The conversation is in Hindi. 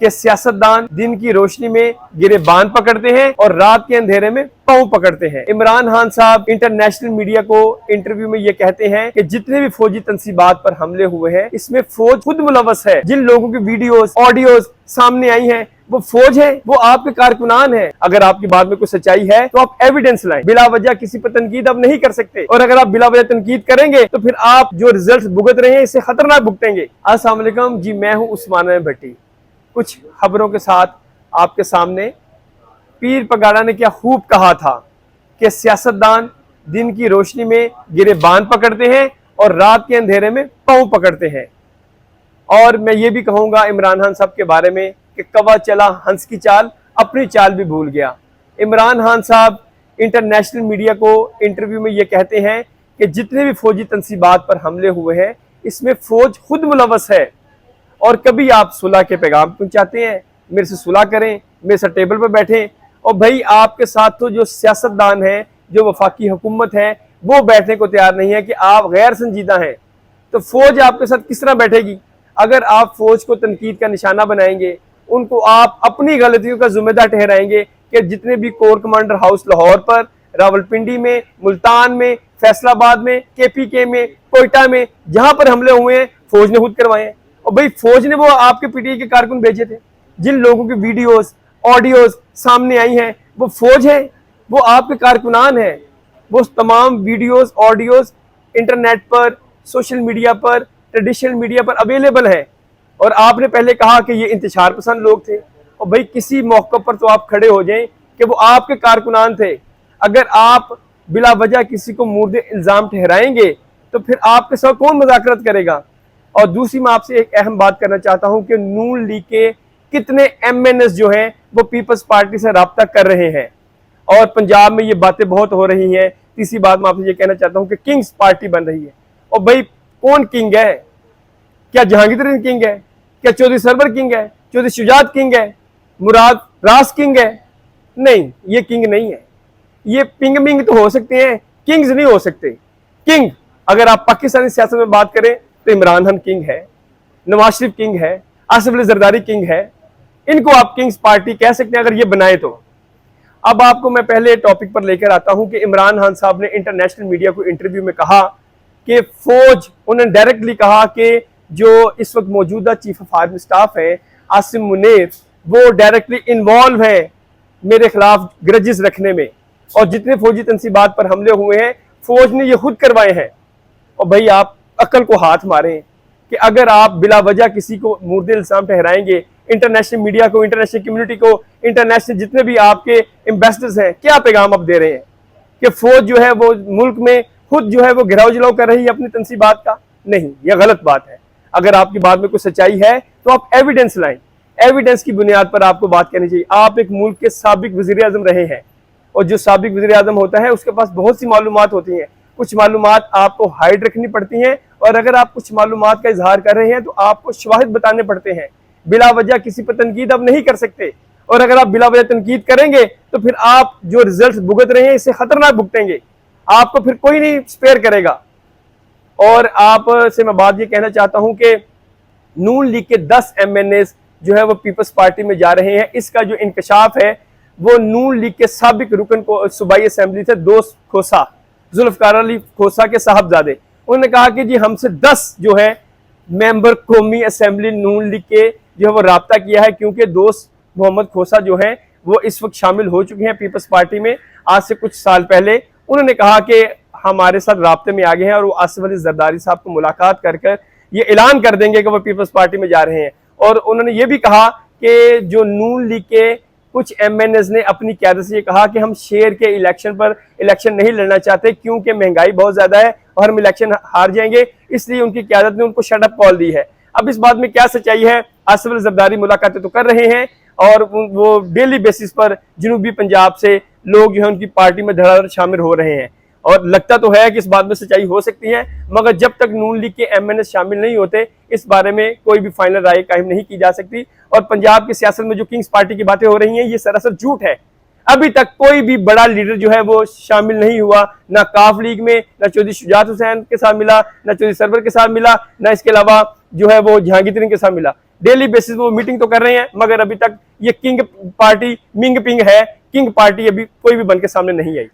कि सियासतदान दिन की रोशनी में गिरेबान पकड़ते हैं और रात के अंधेरे में पांव पकड़ते हैं। इमरान खान साहब इंटरनेशनल मीडिया को इंटरव्यू में ये कहते हैं कि जितने भी फौजी तंसीबात पर हमले हुए हैं इसमें फौज खुद मुलव्वस है। जिन लोगों की वीडियोस ऑडियोस सामने आई हैं वो फौज है, वो आपके कारकुनान है। अगर आपकी बात में कुछ सच्चाई है तो आप एविडेंस लाएं। बिला वजह किसी पर तनकीद आप नहीं कर सकते, और अगर आप बिला वजह तनकीद करेंगे तो फिर आप जो रिजल्ट भुगत रहे हैं इससे खतरनाक भुगतेंगे। अस्सलाम वालेकुम जी, मैं हूँ उस्मान भट्टी। कुछ खबरों के साथ आपके सामने। पीर पगाड़ा ने क्या खूब कहा था कि सियासतदान दिन की रोशनी में गिरेबान पकड़ते हैं और रात के अंधेरे में पांव पकड़ते हैं। और मैं ये भी कहूंगा इमरान खान साहब के बारे में कि कवा चला हंस की चाल, अपनी चाल भी भूल गया। इमरान खान साहब इंटरनेशनल मीडिया को इंटरव्यू में ये कहते हैं कि जितने भी फौजी तंसीबात पर हमले हुए हैं इसमें फौज खुद मुलव्वस है। और कभी आप सुलह के पैगाम पहुंचाते हैं, मेरे से सुलह करें, मेरे से टेबल पर बैठें, और भाई आपके साथ तो जो सियासतदान है, जो वफाकी हुकूमत है, वो बैठने को तैयार नहीं है कि आप गैर संजीदा हैं। तो फौज आपके साथ किस तरह बैठेगी? अगर आप फौज को तनकीद का निशाना बनाएंगे, उनको आप अपनी गलतियों का जिम्मेदार ठहराएंगे कि जितने भी कोर कमांडर हाउस लाहौर पर, रावलपिंडी में, मुल्तान में, फैसलाबाद में, KPK में, कोयटा में, जहां पर हमले हुए हैं फौज ने खुद करवाए हैं। और भाई फौज ने वो आपके PTI के कारकुन भेजे थे। जिन लोगों की वीडियोस ऑडियोस सामने आई हैं वो फौज है, वो आपके कारकुनान है। वो तमाम वीडियोस ऑडियोस इंटरनेट पर, सोशल मीडिया पर, ट्रेडिशनल मीडिया पर अवेलेबल है। और आपने पहले कहा कि ये इंतशार पसंद लोग थे, और भाई किसी मौके पर तो आप खड़े हो जाएं कि वो आपके कारकुनान थे। अगर आप बिला वजह किसी को मुर्दे इल्जाम ठहराएंगे तो फिर आपके साथ कौन मुज़ाकरत करेगा? और दूसरी मैं आपसे एक अहम बात करना चाहता हूं कि नून लीग के कितने MNS जो हैं वो पीपल्स पार्टी से राब्ता कर रहे हैं, और पंजाब में ये बातें बहुत हो रही हैं। तीसरी बात मैं आपसे ये कहना चाहता हूं कि किंग्स पार्टी बन रही है। और भाई कौन किंग है? क्या जहांगीर किंग है? क्या चौधरी सरवर किंग है? चौधरी शुजात किंग है? मुराद रास किंग है? नहीं, ये किंग नहीं है। ये पिंग मिंग तो हो सकते हैं, किंग्स नहीं हो सकते। किंग अगर आप पाकिस्तानी सियासत में बात करें तो इमरान खान किंग है, नवाज शरीफ किंग है, आसिफ अली जरदारी किंग है। इनको आप किंग्स पार्टी कह सकते हैं अगर ये बनाए तो। अब आपको मैं पहले टॉपिक पर लेकर आता हूं कि इमरान खान साहब ने इंटरनेशनल मीडिया को इंटरव्यू में कहा कि फौज, उन्होंने डायरेक्टली कहा कि जो इस वक्त मौजूदा चीफ ऑफ आर्मी स्टाफ है आसिम मुनीर, वो डायरेक्टली इन्वॉल्व है मेरे खिलाफ ग्रजेस रखने में, और जितने फौजी तंसीबात पर हमले हुए हैं फौज ने ये खुद करवाए हैं। और भाई आप अकल को हाथ मारें कि अगर आप बिला वजह किसी को मुर्दे इल्जाम ठहराएंगे, इंटरनेशनल मीडिया को, इंटरनेशनल कम्युनिटी को, इंटरनेशनल जितने भी आपके एम्बेसडर्स हैं, क्या पैगाम आप दे रहे हैं कि फौज जो है वो मुल्क में खुद जो है वो घिराव जलाव कर रही है अपनी तंसीबात का? नहीं, यह गलत बात है। अगर आपकी बात में कुछ सच्चाई है तो आप एविडेंस लाएं। एविडेंस की बुनियाद पर आपको बात करनी चाहिए। आप एक मुल्क के साबिक वज़ीर आज़म रहे हैं, और जो साबिक वज़ीर आज़म होता है उसके पास बहुत सी मालूमात होती हैं। कुछ मालूमात आपको हाइड रखनी पड़ती हैं, और अगर आप कुछ मालूमात का इजहार कर रहे हैं तो आपको शवाहिद बताने पड़ते हैं। बिला वजह किसी पर तनकीद आप नहीं कर सकते, और अगर आप बिला वजह तनकीद करेंगे तो फिर आप जो रिजल्ट भुगत रहे हैं इससे खतरनाक भुगतेंगे। आपको फिर कोई नहीं स्पेयर करेगा। और आप से मैं बात ये कहना चाहता हूं कि नून लीग के 10 MNS जो है वो पीपल्स पार्टी में जा रहे हैं। इसका जो इंकशाफ है वो नून लीग के साबिक रुकन को सूबाई असेंबली थे दोस्त खोसा, जुल्फकार अली खोसा के साहबजादे। उन्होंने कहा कि जी हमसे 10 जो है मेंबर कौमी असेंबली नून लीग के जो है वो राब्ता किया है, क्योंकि दोस्त मोहम्मद खोसा जो है वो इस वक्त शामिल हो चुके हैं पीपल्स पार्टी में। आज से कुछ साल पहले उन्होंने कहा कि हमारे साथ राब्ते में आ गए हैं, और वो आसिफ अली जरदारी साहब को मुलाकात कर कर ये ऐलान कर देंगे कि वो पीपल्स पार्टी में जा रहे हैं। और उन्होंने ये भी कहा कि जो नून लीग के कुछ MNS ने अपनी क़यादत से ये कहा कि हम शेर के इलेक्शन पर इलेक्शन नहीं लड़ना चाहते, क्योंकि महंगाई बहुत ज्यादा है और हम इलेक्शन हार जाएंगे, इसलिए उनकी क़यादत ने उनको शट अप कॉल दी है। अब इस बात में क्या सच्चाई है? आसिफ अली जरदारी मुलाकातें तो कर रहे हैं, और वो डेली बेसिस पर जनूबी पंजाब से लोग जो है उनकी पार्टी में धड़ाधड़ शामिल हो रहे हैं, और लगता तो है कि इस बात में सच्चाई हो सकती है। मगर जब तक नून लीग के MNS शामिल नहीं होते इस बारे में कोई भी फाइनल राय कायम नहीं की जा सकती। और पंजाब की सियासत में जो किंग्स पार्टी की बातें हो रही हैं ये सरासर झूठ है। अभी तक कोई भी बड़ा लीडर जो है वो शामिल नहीं हुआ, ना काफ लीग में, ना चौधरी शुजात हुसैन के साथ मिला, ना चौधरी सरवर के साथ मिला, ना इसके अलावा जो है वो जहांगीर के साथ मिला। डेली बेसिस पे वो मीटिंग तो कर रहे हैं, मगर अभी तक ये किंग पार्टी मिंग पिंग है, किंग पार्टी अभी कोई भी बन के सामने नहीं आई।